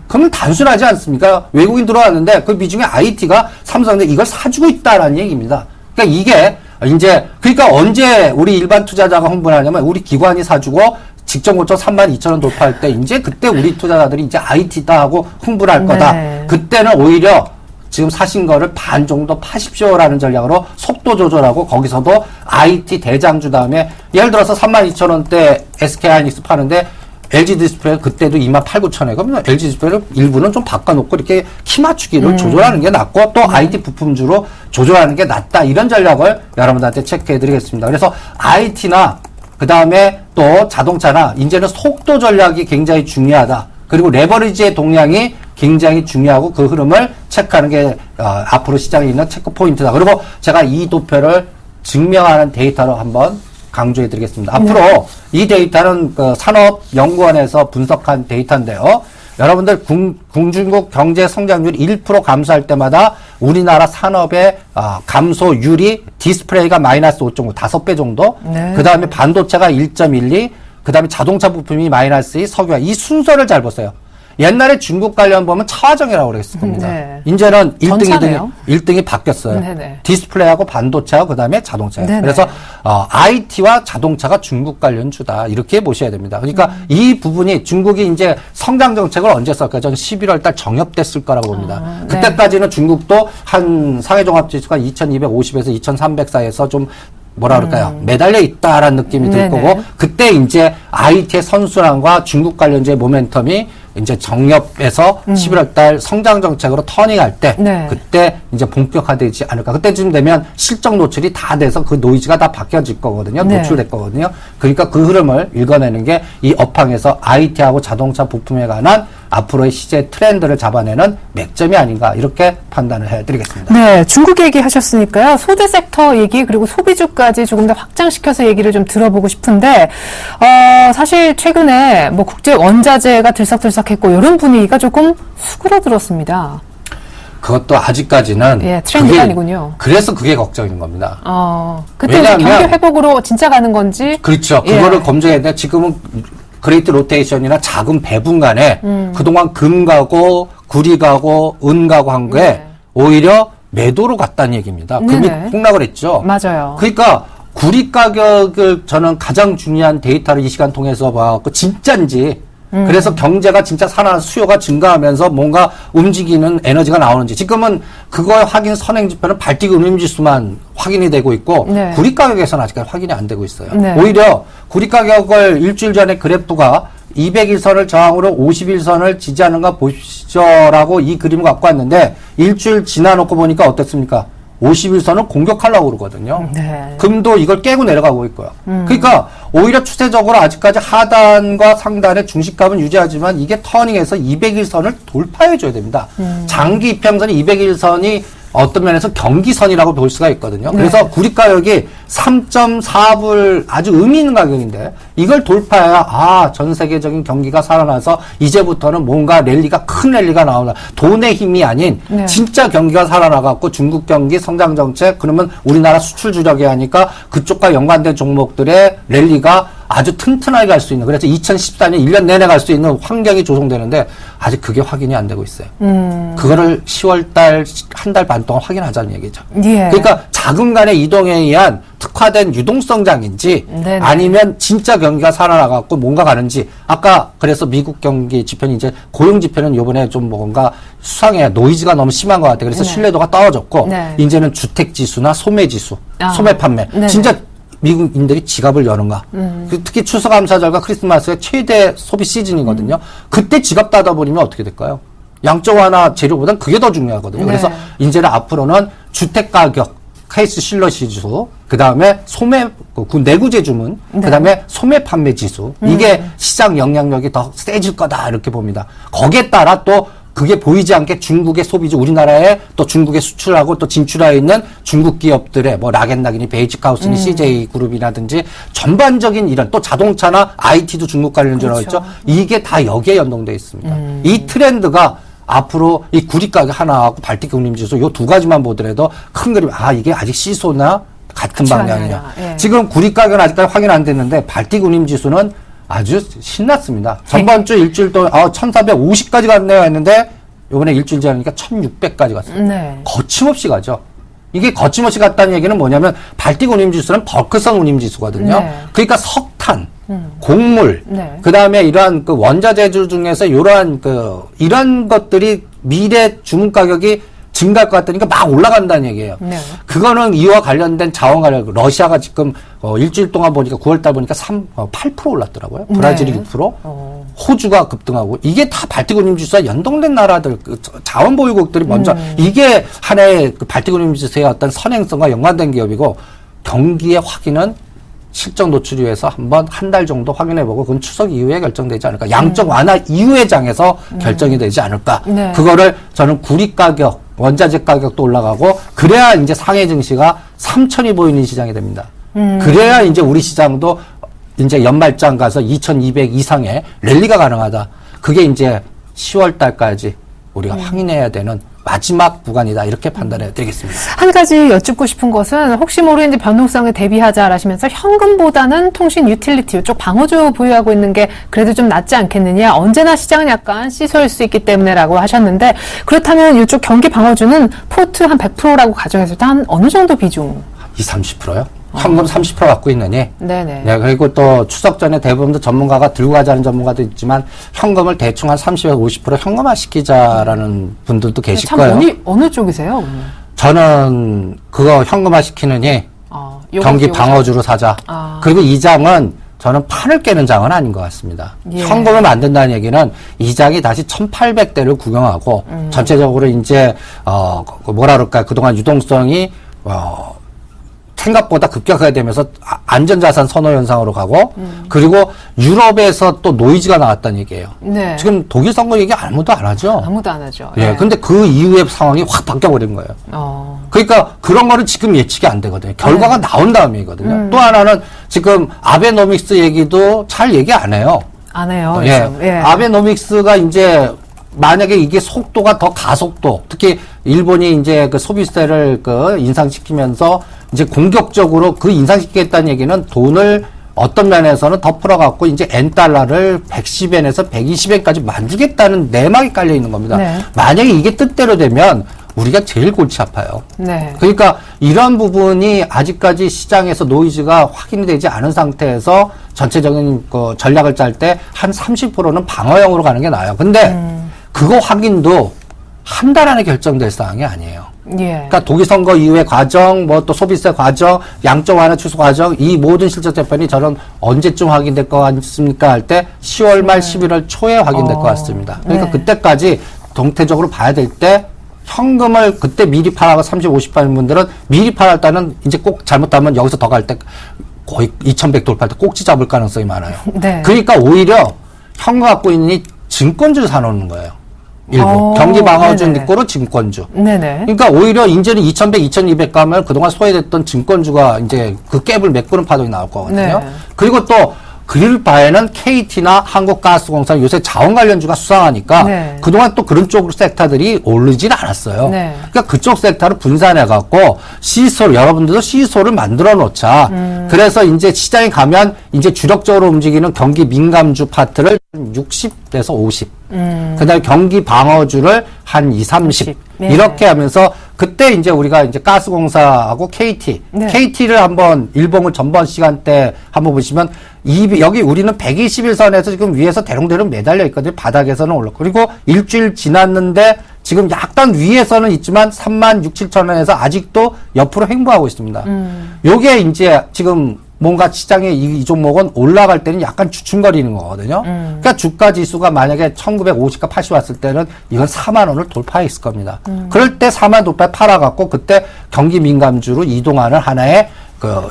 그러면 단순하지 않습니까? 외국인 들어왔는데 그 비중에 IT가 삼성인데 이걸 사주고 있다라는 얘기입니다. 그러니까 이게 이제 그러니까 언제 우리 일반 투자자가 흥분을 하냐면 우리 기관이 사주고 직전 고점 32,000원 돌파할 때 이제 그때 우리 투자자들이 이제 IT다 하고 흥분할 거다. 네. 그때는 오히려 지금 사신 거를 반 정도 파십시오라는 전략으로 속도 조절하고 거기서도 IT 대장주 다음에 예를 들어서 32,000원대 SK하이닉스 파는데 LG 디스플레이 그때도 28,900원에 그러면 LG 디스플레이를 일부는 좀 바꿔놓고 이렇게 키 맞추기를 조절하는 게 낫고 또 IT 부품주로 조절하는 게 낫다. 이런 전략을 여러분들한테 체크해드리겠습니다. 그래서 IT나 그 다음에 또 자동차나 이제는 속도 전략이 굉장히 중요하다. 그리고 레버리지의 동향이 굉장히 중요하고 그 흐름을 체크하는 게 앞으로 시장에 있는 체크 포인트다. 그리고 제가 이 도표를 증명하는 데이터로 한번 강조해 드리겠습니다. 앞으로 이 데이터는 그 산업연구원에서 분석한 데이터인데요. 여러분들 중국 경제 성장률 1% 감소할 때마다 우리나라 산업의 감소율이 디스플레이가 마이너스 5.9, 5배 정도. 네. 그 다음에 반도체가 1.12, 그 다음에 자동차 부품이 마이너스 2, 석유화. 이 순서를 잘 보세요. 옛날에 중국 관련 보면 차화정이라고 그랬을 겁니다. 네. 이제는 1등, 전차네요. 1등이 바뀌었어요. 네네. 디스플레이하고 반도체하고 그 다음에 자동차예요. 네네. 그래서 IT와 자동차가 중국 관련주다. 이렇게 보셔야 됩니다. 그러니까 이 부분이 중국이 이제 성장 정책을 언제 썼을까요? 저는 11월 달 정협됐을 거라고 봅니다. 네. 그때까지는 중국도 한 상해종합지수가 2250에서 2300 사이에서 좀 뭐라 그럴까요? 매달려 있다라는 느낌이 들 네네. 거고, 그때 이제 IT의 선순환과 중국 관련주의 모멘텀이 이제 정협에서 11월 달 성장 정책으로 터닝할 때, 네. 그때 이제 본격화되지 않을까. 그때쯤 되면 실적 노출이 다 돼서 그 노이즈가 다 바뀌어질 거거든요. 네. 노출될 거거든요. 그러니까 그 흐름을 읽어내는 게 이 업황에서 IT하고 자동차 부품에 관한 앞으로의 시세 트렌드를 잡아내는 맥점이 아닌가 이렇게 판단을 해드리겠습니다. 네, 중국 얘기 하셨으니까요. 소재 섹터 얘기 그리고 소비주까지 조금 더 확장시켜서 얘기를 좀 들어보고 싶은데 사실 최근에 뭐 국제 원자재가 들썩들썩했고 이런 분위기가 조금 수그러들었습니다. 그것도 아직까지는 예, 트렌드가 아니군요. 그래서 그게 걱정인 겁니다. 그때 이제 왜냐하면 경기 회복으로 진짜 가는 건지 그렇죠. 예. 그거를 검증해야 되는데 지금은 그레이트 로테이션이나 자금 배분 간에 그동안 금 가고 구리 가고 은 가고 한 게 네. 오히려 매도로 갔다는 얘기입니다. 금이 네네. 폭락을 했죠. 맞아요. 그러니까 구리 가격을 저는 가장 중요한 데이터를 이 시간 통해서 봐갖고 진짜인지 그래서 경제가 진짜 살아나서 수요가 증가하면서 뭔가 움직이는 에너지가 나오는지 지금은 그거의 확인 선행지표는 발띠기 운임지수만 확인이 되고 있고 네. 구리 가격에서는 아직까지 확인이 안 되고 있어요. 네. 오히려 구리 가격을 일주일 전에 그래프가 200일선을 저항으로 50일선을 지지하는 거 보시죠라고 이 그림을 갖고 왔는데 일주일 지나놓고 보니까 어땠습니까? 50일선을 공격하려고 그러거든요. 네. 금도 이걸 깨고 내려가고 있고요. 그러니까 오히려 추세적으로 아직까지 하단과 상단의 중심값은 유지하지만 이게 터닝해서 200일선을 돌파해줘야 됩니다. 장기 이평선이 200일선이 어떤 면에서 경기선이라고 볼 수가 있거든요. 그래서 구리가격이 3.4불 아주 의미 있는 가격인데 이걸 돌파해야 전 세계적인 경기가 살아나서 이제부터는 뭔가 랠리가 큰 랠리가 나오나 돈의 힘이 아닌 진짜 경기가 살아나갖고 중국 경기 성장 정책 그러면 우리나라 수출 주력이 하니까 그쪽과 연관된 종목들의 랠리가 아주 튼튼하게 갈 수 있는 그래서 2014년 1년 내내 갈 수 있는 환경이 조성되는데 아직 그게 확인이 안 되고 있어요. 그거를 10월달 한 달 반 동안 확인하자는 얘기죠. 예. 그러니까 자금 간의 이동에 의한 특화된 유동성장인지 네네. 아니면 진짜 경기가 살아나갖고 뭔가 가는지 아까 그래서 미국 경기 지표는 이제 고용 지표는 요번에 좀 뭔가 수상해요. 노이즈가 너무 심한 것 같아요. 그래서 신뢰도가 떨어졌고 네. 이제는 주택 지수나 소매 지수, 소매 판매 네네. 진짜 미국인들이 지갑을 여는가. 특히 추수감사절과 크리스마스가 최대 소비 시즌이거든요. 그때 지갑 닫아버리면 어떻게 될까요? 양적 완화 재료보단 그게 더 중요하거든요. 네. 그래서 이제는 앞으로는 주택가격, 케이스 실러 지수, 그 다음에 소매, 내구재 주문, 그 다음에 소매 판매 지수. 이게 시장 영향력이 더 세질 거다. 이렇게 봅니다. 거기에 따라 또 그게 보이지 않게 중국의 소비주, 우리나라에 또 중국에 수출하고 또 진출하여 있는 중국 기업들의 뭐 락앤락이니 베이직하우스니 CJ 그룹이라든지 전반적인 이런 또 자동차나 IT도 중국 관련주라고 그렇죠. 했죠. 이게 다 여기에 연동되어 있습니다. 이 트렌드가 앞으로 이 구리가격 하나하고 발틱 금림지수 요 두 가지만 보더라도 큰 그림, 이게 아직 시소나 같은 방향이냐. 예. 지금 구리가격은 아직까지 확인 안 됐는데 발틱 금림지수는 아주 신났습니다. 전번 주 일주일 동안 1450까지 갔네요 했는데 요번에 일주일 지나니까 1600까지 갔어요. 네. 거침없이 가죠. 이게 거침없이 갔다는 얘기는 뭐냐면 발틱 운임지수는 벌크성 운임지수거든요. 네. 그러니까 석탄, 곡물, 네. 그다음에 이러한 그 원자재주 중에서 이러한 이런 것들이 미래 주문 가격이 증가할 것 같으니까 막 올라간다는 얘기예요. 네. 그거는 이와 관련된 자원 관련, 러시아가 지금 일주일 동안 보니까 9월달 보니까 8% 올랐더라고요. 브라질이 네. 6%, 호주가 급등하고 이게 다 발틱운임지수와 연동된 나라들, 자원 보유국들이 먼저 이게 하나의 그 발틱운임지수의 어떤 선행성과 연관된 기업이고 경기의 확인은 실적 노출위에서 한번 한 달 정도 확인해보고 그건 추석 이후에 결정되지 않을까. 양적 완화 이후의 장에서 결정이 되지 않을까. 네. 그거를 저는 구리 가격, 원자재 가격도 올라가고 그래야 이제 상해 증시가 3천이 보이는 시장이 됩니다. 그래야 이제 우리 시장도 이제 연말장 가서 2200 이상의 랠리가 가능하다. 그게 이제 10월 달까지 우리가 확인해야 되는 마지막 구간이다. 이렇게 판단해 드리겠습니다. 한 가지 여쭙고 싶은 것은 혹시 모르는 변동성에 대비하자라시면서 현금보다는 통신 유틸리티 이쪽 방어주 보유하고 있는 게 그래도 좀 낫지 않겠느냐. 언제나 시장은 약간 시소일 수 있기 때문에라고 하셨는데 그렇다면 이쪽 경기 방어주는 포트 한 100%라고 가정했을 때 한 어느 정도 비중? 20, 30%요? 현금 30% 갖고 있느니. 네네. 네, 그리고 또 추석 전에 대부분 전문가가 들고 가자는 전문가도 있지만 현금을 대충 한 30에서 50% 현금화 시키자라는 분들도 계실 참 거예요. 어느 쪽이세요? 저는 그거 현금화 시키느니 경기 방어주로 사자. 그리고 이 장은 저는 판을 깨는 장은 아닌 것 같습니다. 예. 현금을 만든다는 얘기는 이 장이 다시 1800대를 구경하고 전체적으로 이제 뭐라 그럴까 그동안 유동성이 생각보다 급격하게 되면서 안전자산 선호 현상으로 가고 그리고 유럽에서 또 노이즈가 나왔다는 얘기예요. 네. 지금 독일 선거 얘기 아무도 안 하죠. 아무도 안 하죠. 예. 근데 그 이후에 상황이 확 바뀌어버린 거예요. 그러니까 그런 거는 지금 예측이 안 되거든요. 결과가 나온 다음이거든요. 또 하나는 지금 아베노믹스 얘기도 잘 얘기 안 해요. 안 해요. 예. 요즘. 예. 아베노믹스가 이제 만약에 이게 속도가 더 가속도, 특히 일본이 이제 그 소비세를 인상시키면서 이제 공격적으로 그 인상시키겠다는 얘기는 돈을 어떤 면에서는 더 풀어갖고 이제 엔달러를 110엔에서 120엔까지 만들겠다는 내막이 깔려 있는 겁니다. 네. 만약에 이게 뜻대로 되면 우리가 제일 골치 아파요. 네. 그러니까 이런 부분이 아직까지 시장에서 노이즈가 확인이 되지 않은 상태에서 전체적인 그 전략을 짤 때 한 30%는 방어형으로 가는 게 나아요. 근데 그거 확인도 한 달 안에 결정될 사항이 아니에요. 예. 그러니까 독일 선거 이후의 과정, 뭐 또 소비세 과정, 양적 완화 취소 과정, 이 모든 실적 재편이 저는 언제쯤 확인될 것 같습니까? 할 때 10월 말 11월 초에 확인될 것 같습니다. 그러니까 네. 그때까지 동태적으로 봐야 될 때 현금을 그때 미리 팔아가 30, 50 하는 분들은 미리 팔할 때는 이제 꼭 잘못하면 여기서 더 갈 때 거의 2100 돌파할 때 꼭지 잡을 가능성이 많아요. 네. 그러니까 오히려 현금 갖고 있는 이 증권주를 사놓는 거예요. 일부. 경기 방어주 네네. 믿고로 증권주. 네네. 그러니까 오히려 이제는 2100, 2200 가면 그동안 소외됐던 증권주가 이제 그 갭을 메꾸는 파동이 나올 거거든요. 네. 그리고 또 그릴 바에는 KT나 한국가스공사 요새 자원 관련주가 수상하니까 네. 그동안 또 그런 쪽 섹터들이 오르진 않았어요. 네. 그러니까 그쪽 섹터를 분산해갖고 C소를, 여러분들도 C소를 만들어 놓자. 그래서 이제 시장에 가면 이제 주력적으로 움직이는 경기 민감주 파트를 60에서 50. 그 다음에 경기 방어주를 한 2, 30. 네. 이렇게 하면서 그때 이제 우리가 이제 가스공사하고 KT. 네. KT를 한번 일봉을 전번 시간대 한번 보시면 여기 우리는 121선에서 지금 위에서 대롱대롱 매달려 있거든요. 바닥에서는 올랐고. 그리고 일주일 지났는데 지금 약간 위에서는 있지만 3만 6, 7천 원에서 아직도 옆으로 횡보하고 있습니다. 요게 이제 지금 뭔가 시장에 이 종목은 올라갈 때는 약간 주춤거리는 거거든요. 그러니까 주가 지수가 만약에 1950과 80 왔을 때는 이건 4만 원을 돌파했을 겁니다. 그럴 때 4만 돌파 팔아갖고 그때 경기 민감주로 이동하는 하나의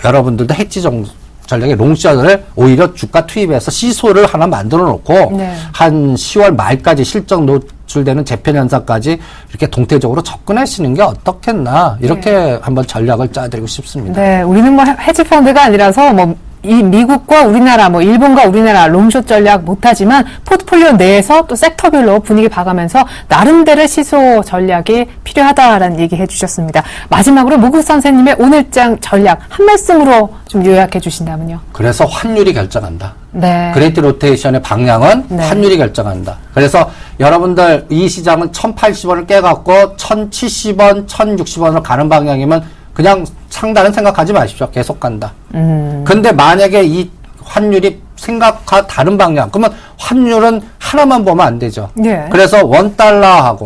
여러분들도 해지 전략의 롱샷을 오히려 주가 투입해서 시소를 하나 만들어 놓고 네. 한 10월 말까지 실적 노출되는 재편 현상까지 이렇게 동태적으로 접근하시는 게 어떻겠나 이렇게 한번 전략을 짜드리고 싶습니다. 네, 우리는 뭐 헤지펀드가 아니라서 뭐 이 미국과 우리나라, 뭐 일본과 우리나라 롱숏 전략 못하지만 포트폴리오 내에서 또 섹터별로 분위기 봐가면서 나름대로 시소 전략이 필요하다라는 얘기 해주셨습니다. 마지막으로 무국 선생님의 오늘장 전략 한 말씀으로 좀 요약해 주신다면요. 그래서 환율이 결정한다. 네. 그레이트 로테이션의 방향은 네. 환율이 결정한다. 그래서 여러분들 이 시장은 1080원을 깨갖고 1070원, 1060원으로 가는 방향이면 그냥 상단은 생각하지 마십시오. 계속 간다. 근데 만약에 이 환율이 생각과 다른 방향, 그러면 환율은 하나만 보면 안 되죠. 예. 그래서 원달러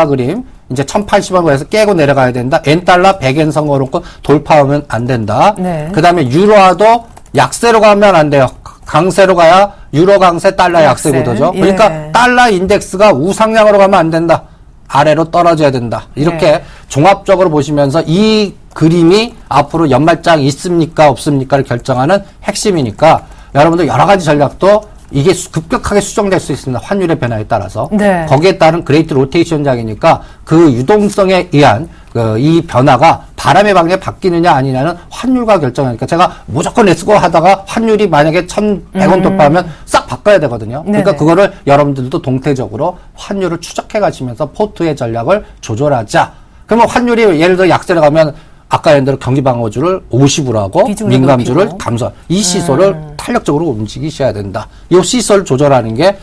그림, 이제 1080원에서 깨고 내려가야 된다. N달러 100엔 선거놓고 돌파하면 안 된다. 네. 그 다음에 유로화도 약세로 가면 안 돼요. 강세로 가야 유로 강세, 달러 약세 구도죠. 예. 그러니까 달러 인덱스가 우상향으로 가면 안 된다. 아래로 떨어져야 된다. 이렇게 네. 종합적으로 보시면서 이 그림이 앞으로 연말장 있습니까 없습니까를 결정하는 핵심이니까 여러분들 여러 가지 전략도 이게 급격하게 수정될 수 있습니다. 환율의 변화에 따라서. 네. 거기에 따른 그레이트 로테이션장이니까 그 유동성에 의한 이 변화가 바람의 방향에 바뀌느냐 아니냐는 환율과 결정하니까 제가 무조건 렛츠고 하다가 환율이 만약에 1,100원 돌파하면 싹 바꿔야 되거든요. 그러니까 네네. 그거를 여러분들도 동태적으로 환율을 추적해 가시면서 포트의 전략을 조절하자. 그러면 환율이 예를 들어 약세로 가면 아까 예를 들어 경기방어주를 50으로 하고 비중을 민감주를 높이고. 감소. 이 시소를 탄력적으로 움직이셔야 된다. 이 시소를 조절하는 게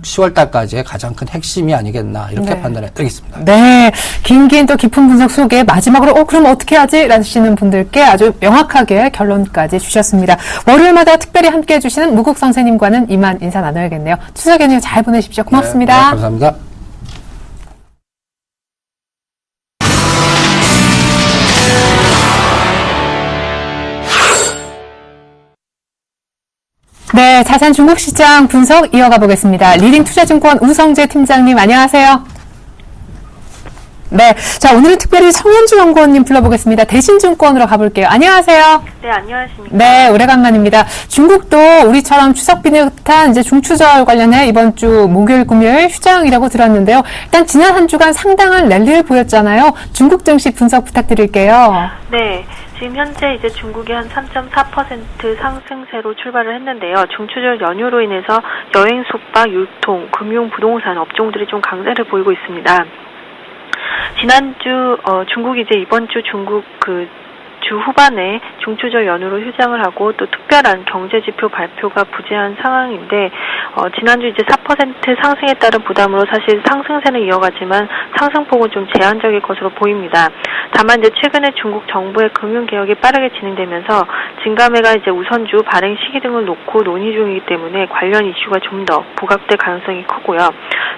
10월 달까지의 가장 큰 핵심이 아니겠나 이렇게 네. 판단해 드리겠습니다. 네. 긴 또 깊은 분석 속에 마지막으로 그럼 어떻게 하지? 라시는 분들께 아주 명확하게 결론까지 주셨습니다. 월요일마다 특별히 함께해 주시는 무국 선생님과는 이만 인사 나눠야겠네요. 추석 연휴 잘 보내십시오. 고맙습니다. 네, 감사합니다. 네, 자산 중국 시장 분석 이어가 보겠습니다. 리딩 투자증권 우성재 팀장님 안녕하세요. 네, 자 오늘은 특별히 성현주 연구원님 불러보겠습니다. 대신증권으로 가볼게요. 안녕하세요. 네, 안녕하십니까. 네, 오래간만입니다. 중국도 우리처럼 추석 비슷한 이제 중추절 관련해 이번 주 목요일, 금요일 휴장이라고 들었는데요. 일단 지난 한 주간 상당한 랠리를 보였잖아요. 중국 증시 분석 부탁드릴게요. 네, 지금 현재 이제 중국이 한 3.4% 상승세로 출발을 했는데요. 중추절 연휴로 인해서 여행, 숙박, 유통, 금융, 부동산 업종들이 좀 강세를 보이고 있습니다. 지난주 중국이 이제 이번 주 중국 주 후반에 중추절 연휴로 휴장을 하고 또 특별한 경제지표 발표가 부재한 상황인데 지난주 이제 4% 상승에 따른 부담으로 사실 상승세는 이어가지만 상승폭은 좀 제한적일 것으로 보입니다. 다만 이제 최근에 중국 정부의 금융개혁이 빠르게 진행되면서 증감회가 이제 우선주 발행 시기 등을 놓고 논의 중이기 때문에 관련 이슈가 좀 더 부각될 가능성이 크고요.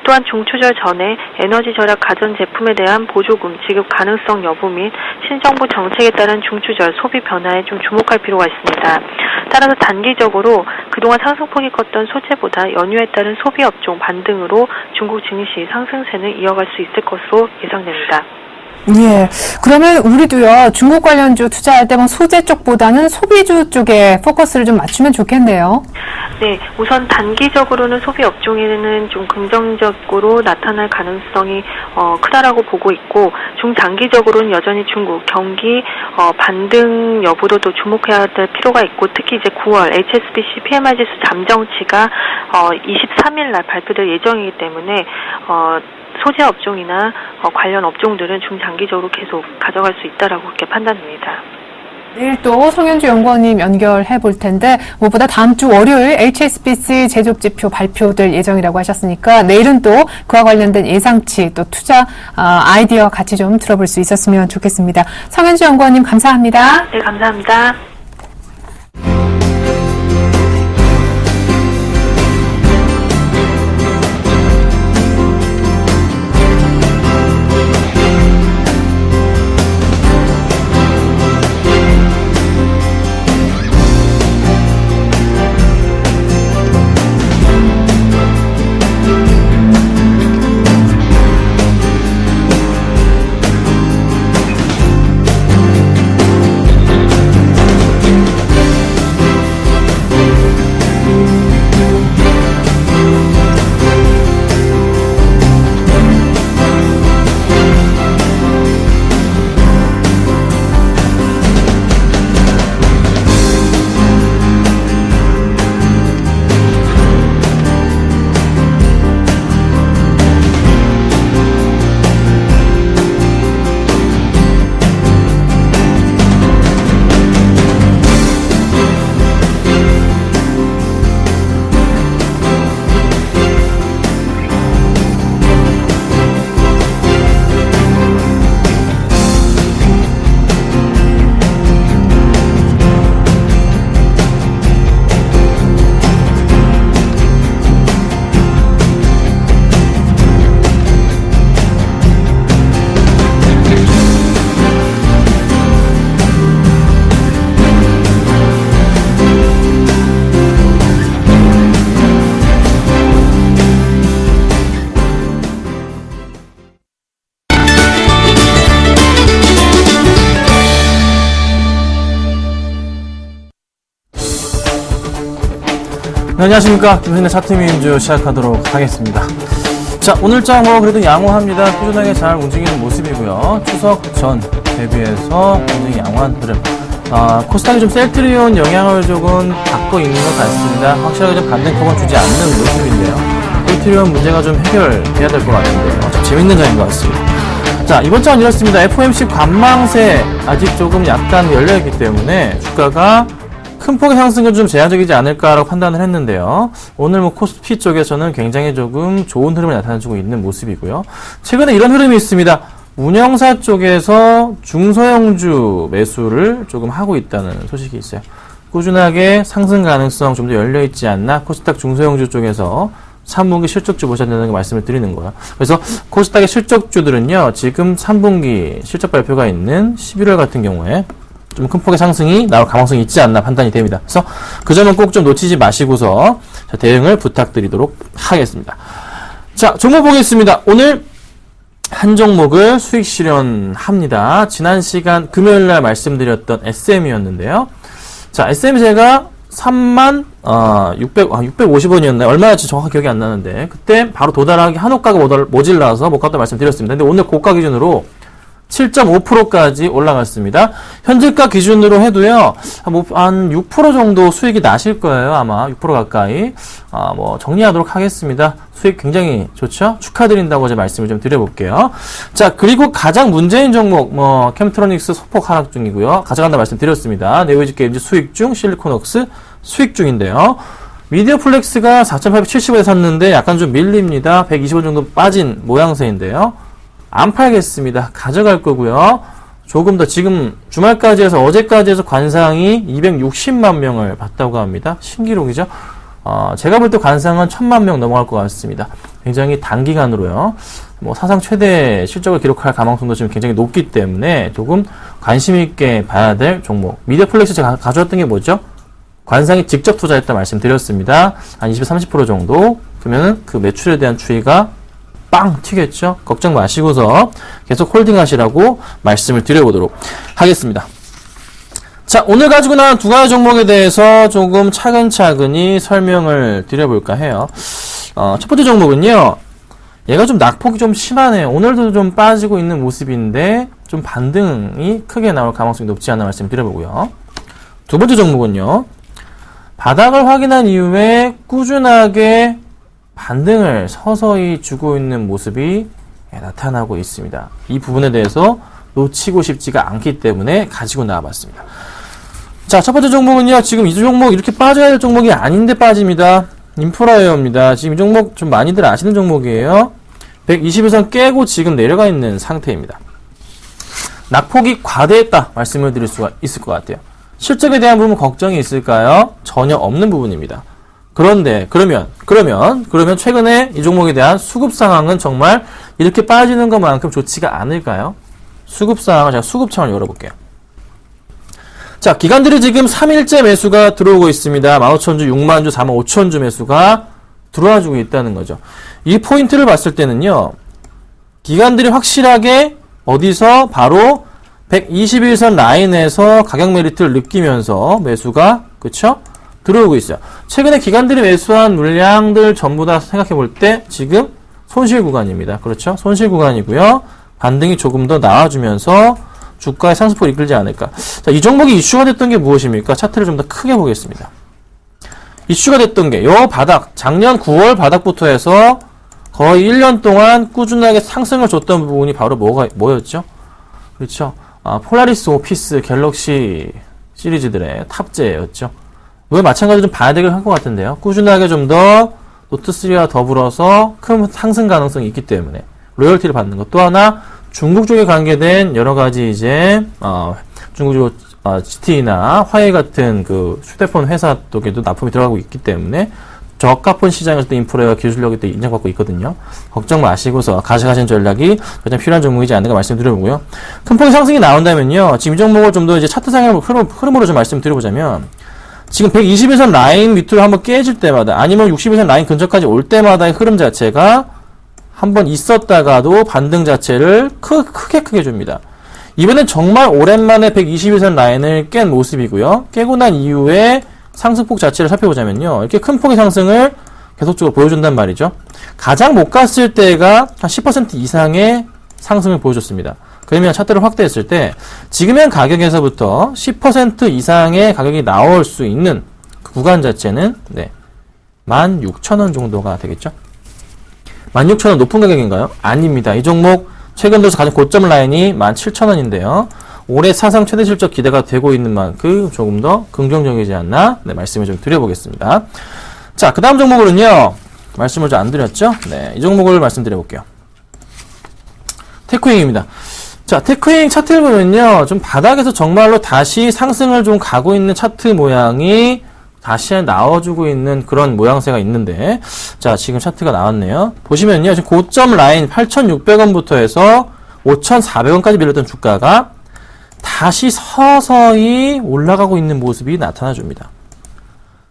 또한 중추절 전에 에너지 절약 가전제품에 대한 보조금 지급 가능성 여부 및 신정부 정책에 따른 중추절 소비 변화에 좀 주목할 필요가 있습니다. 따라서 단기적으로 그동안 상승폭이 컸던 소재보다 연휴에 따른 소비업종 반등으로 중국 증시 상승세는 이어갈 수 있을 것으로 예상됩니다. 예. 그러면 우리도요, 중국 관련주 투자할 때 뭐 소재 쪽보다는 소비주 쪽에 포커스를 좀 맞추면 좋겠네요. 네, 우선 단기적으로는 소비 업종에는 좀 긍정적으로 나타날 가능성이 크다라고 보고 있고, 중장기적으로는 여전히 중국 경기 반등 여부도 또 주목해야 될 필요가 있고, 특히 이제 9월 HSBC PMI 지수 잠정치가 23일 날 발표될 예정이기 때문에 소재 업종이나 관련 업종들은 중장기적으로 계속 가져갈 수 있다라고 그렇게 판단됩니다. 내일 또 송현주 연구원님 연결해 볼 텐데, 무엇보다 다음 주 월요일 HSBC 제조업지표 발표될 예정이라고 하셨으니까 내일은 또 그와 관련된 예상치 또 투자 아이디어 같이 좀 들어볼 수 있었으면 좋겠습니다. 송현주 연구원님 감사합니다. 네, 감사합니다. 네, 안녕하십니까. 김현의 차트미인주 시작하도록 하겠습니다. 자, 오늘장 그래도 양호합니다. 꾸준하게 잘 움직이는 모습이고요. 추석 전 대비해서 굉장히 양호한 흐름. 코스닥이 좀 셀트리온 영향을 조금 받고 있는 것 같습니다. 확실하게 좀 반등폭은 주지 않는 모습인데요. 셀트리온 문제가 좀 해결돼야 될 것 같은데요. 좀 재밌는 장인 것 같습니다. 자, 이번 장은 이렇습니다. FOMC 관망세 아직 조금 약간 열려있기 때문에 주가가 큰 폭의 상승은 좀 제한적이지 않을까라고 판단을 했는데요. 오늘 코스피 쪽에서는 굉장히 조금 좋은 흐름을 나타내주고 있는 모습이고요. 최근에 이런 흐름이 있습니다. 운영사 쪽에서 중소형주 매수를 조금 하고 있다는 소식이 있어요. 꾸준하게 상승 가능성 좀 더 열려있지 않나? 코스닥 중소형주 쪽에서 3분기 실적주 보셔야 된다는 말씀을 드리는 거예요. 그래서 코스닥의 실적주들은요, 지금 3분기 실적 발표가 있는 11월 같은 경우에 좀 큰 폭의 상승이 나올 가능성이 있지 않나 판단이 됩니다. 그래서 그 점은 꼭 좀 놓치지 마시고서 대응을 부탁드리도록 하겠습니다. 자, 종목 보겠습니다. 오늘 한 종목을 수익 실현합니다. 지난 시간 금요일날 말씀드렸던 SM이었는데요. 자, SM 제가 3650원이었나요? 얼마였지 정확히 기억이 안 나는데 그때 바로 도달하기 한호가가 모질라서 못 갔다 말씀드렸습니다. 근데 오늘 고가 기준으로 7.5%까지 올라갔습니다. 현재가 기준으로 해도요, 한 6% 정도 수익이 나실 거예요. 아마 6% 가까이. 정리하도록 하겠습니다. 수익 굉장히 좋죠? 축하드린다고 제가 말씀을 좀 드려볼게요. 자, 그리고 가장 문제인 종목, 캠트로닉스 소폭 하락 중이고요. 가져간다 말씀 드렸습니다. 네오이즈 게임즈 수익 중, 실리콘웍스 수익 중인데요. 미디어플렉스가 4,870원에 샀는데 약간 좀 밀립니다. 120원 정도 빠진 모양새인데요. 안 팔겠습니다. 가져갈 거고요. 조금 더 지금 주말까지 해서 어제까지 해서 관상이 260만 명을 봤다고 합니다. 신기록이죠. 제가 볼 때 관상은 1000만 명 넘어갈 것 같습니다. 굉장히 단기간으로요. 사상 최대 실적을 기록할 가능성도 지금 굉장히 높기 때문에 조금 관심 있게 봐야 될 종목. 미디어플렉스 제가 가져왔던 게 뭐죠? 관상이 직접 투자했다 말씀드렸습니다. 한 20, 30% 정도. 그러면은 그 매출에 대한 추이가 빵 튀겠죠? 걱정 마시고서 계속 홀딩 하시라고 말씀을 드려보도록 하겠습니다. 자, 오늘 가지고 나온 두 가지 종목에 대해서 조금 차근차근히 설명을 드려볼까 해요. 첫 번째 종목은요, 얘가 좀 낙폭이 좀 심하네요. 오늘도 좀 빠지고 있는 모습인데 좀 반등이 크게 나올 가능성이 높지 않나 말씀 드려보고요. 두 번째 종목은요, 바닥을 확인한 이후에 꾸준하게 반등을 서서히 주고 있는 모습이 나타나고 있습니다. 이 부분에 대해서 놓치고 싶지가 않기 때문에 가지고 나와봤습니다. 자, 첫 번째 종목은요, 지금 이 종목 이렇게 빠져야 될 종목이 아닌데 빠집니다. 인프라웨어입니다. 지금 이 종목 좀 많이들 아시는 종목이에요. 121선 깨고 지금 내려가 있는 상태입니다. 낙폭이 과대했다 말씀을 드릴 수가 있을 것 같아요. 실적에 대한 부분 걱정이 있을까요? 전혀 없는 부분입니다. 그런데 그러면 최근에 이 종목에 대한 수급 상황은 정말 이렇게 빠지는 것만큼 좋지가 않을까요? 수급 상황을 제가 수급창을 열어볼게요. 자, 기관들이 지금 3일째 매수가 들어오고 있습니다. 15,000주, 60,000주, 45,000주 매수가 들어와주고 있다는 거죠. 이 포인트를 봤을 때는요, 기관들이 확실하게 어디서 바로 121선 라인에서 가격 메리트를 느끼면서 매수가, 그쵸? 들어오고 있어요. 최근에 기관들이 매수한 물량들 전부 다 생각해 볼 때 지금 손실 구간입니다. 그렇죠? 손실 구간이고요. 반등이 조금 더 나와주면서 주가의 상승폭을 이끌지 않을까. 자, 이 종목이 이슈가 됐던 게 무엇입니까? 차트를 좀 더 크게 보겠습니다. 이슈가 됐던 게 요 바닥, 작년 9월 바닥부터 해서 거의 1년 동안 꾸준하게 상승을 줬던 부분이 바로 뭐였죠? 그렇죠? 폴라리스 오피스 갤럭시 시리즈들의 탑재였죠. 왜 마찬가지로 좀 봐야 되긴 할 것 같은데요. 꾸준하게 좀 더 노트3와 더불어서 큰 상승 가능성이 있기 때문에 로열티를 받는 것. 또 하나 중국 쪽에 관계된 여러 가지 이제 중국 쪽 GT나 화웨이 같은 그 휴대폰 회사 쪽에도 납품이 들어가고 있기 때문에 저가폰 시장에서도 인프라와 기술력이 또 인정받고 있거든요. 걱정 마시고서 가져가신 전략이 가장 필요한 종목이지 않을까 말씀드려보고요. 큰 폭의 상승이 나온다면요, 지금 이 종목을 좀 더 이제 차트상의 흐름으로 좀 말씀드려보자면, 지금 121선 라인 밑으로 한번 깨질 때마다 아니면 61선 라인 근처까지 올 때마다의 흐름 자체가 한번 있었다가도 반등 자체를 크게 줍니다. 이번엔 정말 오랜만에 121선 라인을 깬 모습이고요. 깨고 난 이후에 상승폭 자체를 살펴보자면요, 이렇게 큰 폭의 상승을 계속적으로 보여준단 말이죠. 가장 못 갔을 때가 한 10% 이상의 상승을 보여줬습니다. 그러면 차트를 확대했을 때 지금의 가격에서부터 10% 이상의 가격이 나올 수 있는 그 구간 자체는 16,000원 정도가 되겠죠. 16,000원 높은 가격인가요? 아닙니다. 이 종목 최근 들어서 가장 고점 라인이 17,000원인데요. 올해 사상 최대 실적 기대가 되고 있는 만큼 조금 더 긍정적이지 않나 말씀을 좀 드려보겠습니다. 자, 그 다음 종목으로는요, 말씀을 좀 안 드렸죠? 이 종목을 말씀드려볼게요. 테크윙입니다. 자, 테크윙 차트를 보면요, 좀 바닥에서 정말로 다시 상승을 좀 가고 있는 차트 모양이 다시 나와주고 있는 그런 모양새가 있는데, 자, 지금 차트가 나왔네요. 보시면요, 지금 고점 라인 8,600원부터 해서 5,400원까지 밀렸던 주가가 다시 서서히 올라가고 있는 모습이 나타나줍니다.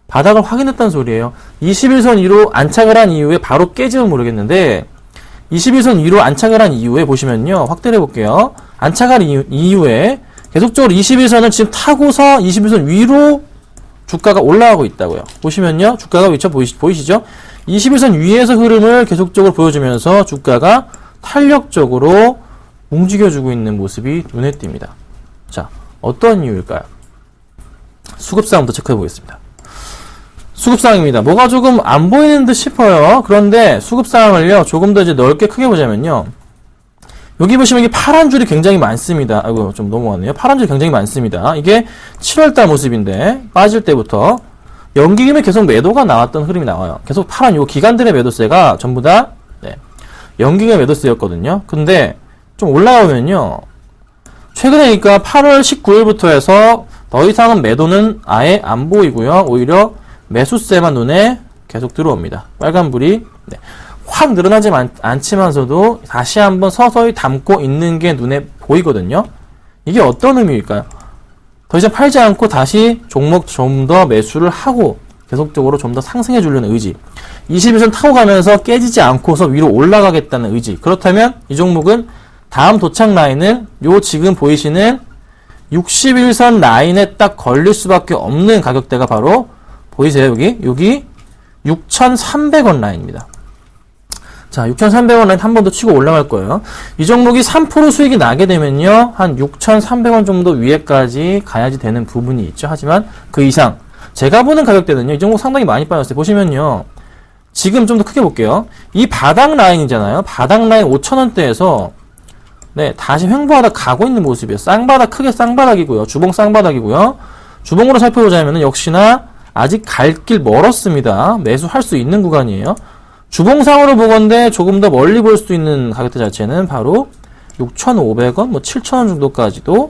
바닥을 확인했다는 소리예요. 21선 위로 안착을 한 이후에 바로 깨지면 모르겠는데, 21선 위로 안착을 한 이후에 보시면요, 확대를 해볼게요. 안착한 이후에 계속적으로 21선을 지금 타고서 21선 위로 주가가 올라가고 있다고요. 보시면요, 주가가 위쳐 보이시죠? 21선 위에서 흐름을 계속적으로 보여주면서 주가가 탄력적으로 움직여주고 있는 모습이 눈에 띕니다. 자, 어떤 이유일까요? 수급상부터 체크해 보겠습니다. 수급상입니다. 뭐가 조금 안 보이는 듯 싶어요. 그런데 수급상을요, 조금 더 이제 넓게 크게 보자면요, 여기 보시면 이게 파란 줄이 굉장히 많습니다. 아이고, 좀 넘어갔네요. 파란 줄이 굉장히 많습니다. 이게 7월달 모습인데, 빠질 때부터 연기금에 계속 매도가 나왔던 흐름이 나와요. 계속 파란 요 기관들의 매도세가 전부 다 연기금 매도세였거든요. 근데 좀 올라오면요, 최근에 그러니까 8월 19일부터 해서 더 이상은 매도는 아예 안 보이고요. 오히려 매수세만 눈에 계속 들어옵니다. 빨간불이 확 늘어나지 않지만서도 다시 한번 서서히 담고 있는 게 눈에 보이거든요. 이게 어떤 의미일까요? 더 이상 팔지 않고 다시 종목 좀 더 매수를 하고 계속적으로 좀 더 상승해 주려는 의지. 21선 타고 가면서 깨지지 않고서 위로 올라가겠다는 의지. 그렇다면 이 종목은 다음 도착 라인은 요 지금 보이시는 61선 라인에 딱 걸릴 수밖에 없는 가격대가 바로 보이세요? 여기 6,300원 라인입니다. 자, 6,300원 라인 한 번 더 치고 올라갈 거예요. 이 종목이 3% 수익이 나게 되면요, 한 6,300원 정도 위에까지 가야지 되는 부분이 있죠. 하지만 그 이상, 제가 보는 가격대는요, 이 종목 상당히 많이 빠졌어요. 보시면요, 지금 좀 더 크게 볼게요. 이 바닥 라인이잖아요. 바닥 라인 5,000원대에서 네, 다시 횡보하다 가고 있는 모습이에요. 쌍바닥, 크게 쌍바닥이고요. 주봉 쌍바닥이고요. 주봉으로 살펴보자면 역시나 아직 갈 길 멀었습니다. 매수할 수 있는 구간이에요. 주봉상으로 보건대 조금 더 멀리 볼 수 있는 가격대 자체는 바로 6,500원, 7,000원 정도까지도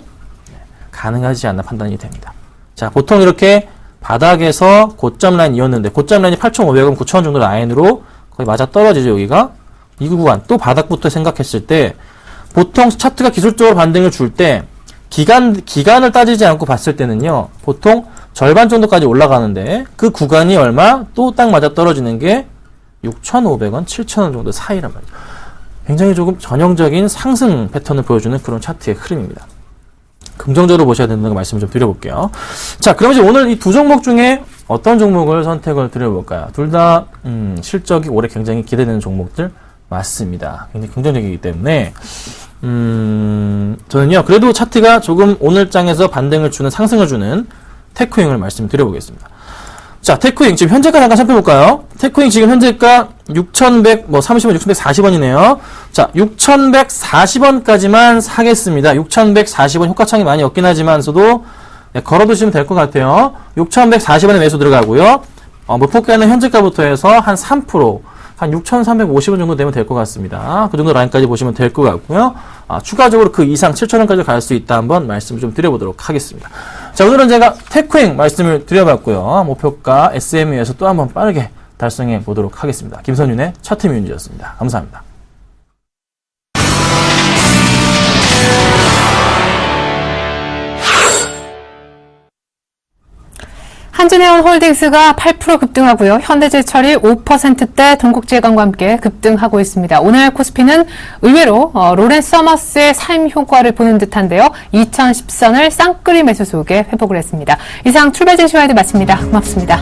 가능하지 않나 판단이 됩니다. 자, 보통 이렇게 바닥에서 고점 라인이었는데, 고점 라인이 8,500원, 9,000원 정도 라인으로 거의 맞아 떨어지죠, 여기가. 이 구간, 또 바닥부터 생각했을 때, 보통 차트가 기술적으로 반등을 줄 때, 기간을 따지지 않고 봤을 때는요, 보통 절반 정도까지 올라가는데, 그 구간이 얼마? 또 딱 맞아 떨어지는 게 6,500원, 7,000원 정도 사이란 말이죠. 굉장히 조금 전형적인 상승 패턴을 보여주는 그런 차트의 흐름입니다. 긍정적으로 보셔야 된다는 거 말씀을 좀 드려볼게요. 자, 그럼 이제 오늘 이 두 종목 중에 어떤 종목을 선택을 드려볼까요? 둘 다 실적이 올해 굉장히 기대되는 종목들 맞습니다. 굉장히 긍정적이기 때문에 저는요, 그래도 차트가 조금 오늘 장에서 반등을 주는, 상승을 주는 테크윙을 말씀드려보겠습니다. 자, 테크윙 지금 현재가 잠깐 살펴볼까요? 테크윙 지금 현재가 6,130원, 6,140원이네요. 자, 6,140원까지만 사겠습니다. 6,140원 효과창이 많이 없긴 하지만서도 네, 걸어두시면 될 것 같아요. 6,140원에 매수 들어가고요. 목표가는 현재가부터 해서 한 3%, 한 6,350원 정도 되면 될 것 같습니다. 그 정도 라인까지 보시면 될 것 같고요. 추가적으로 그 이상 7,000원까지 갈 수 있다 한번 말씀을 좀 드려보도록 하겠습니다. 자, 오늘은 제가 테크윙 말씀을 드려봤고요. 목표가 SMU에서 또 한번 빠르게 달성해 보도록 하겠습니다. 김선윤의 차트뮤직이었습니다. 감사합니다. 한진해운홀딩스가 8% 급등하고요. 현대제철이 5%대 동국제광과 함께 급등하고 있습니다. 오늘 코스피는 의외로 로렌스 서머스의 삶 효과를 보는 듯한데요. 2010선을 쌍끌이 매수 속에 회복을 했습니다. 이상 출발 증시와이드 마칩니다. 고맙습니다.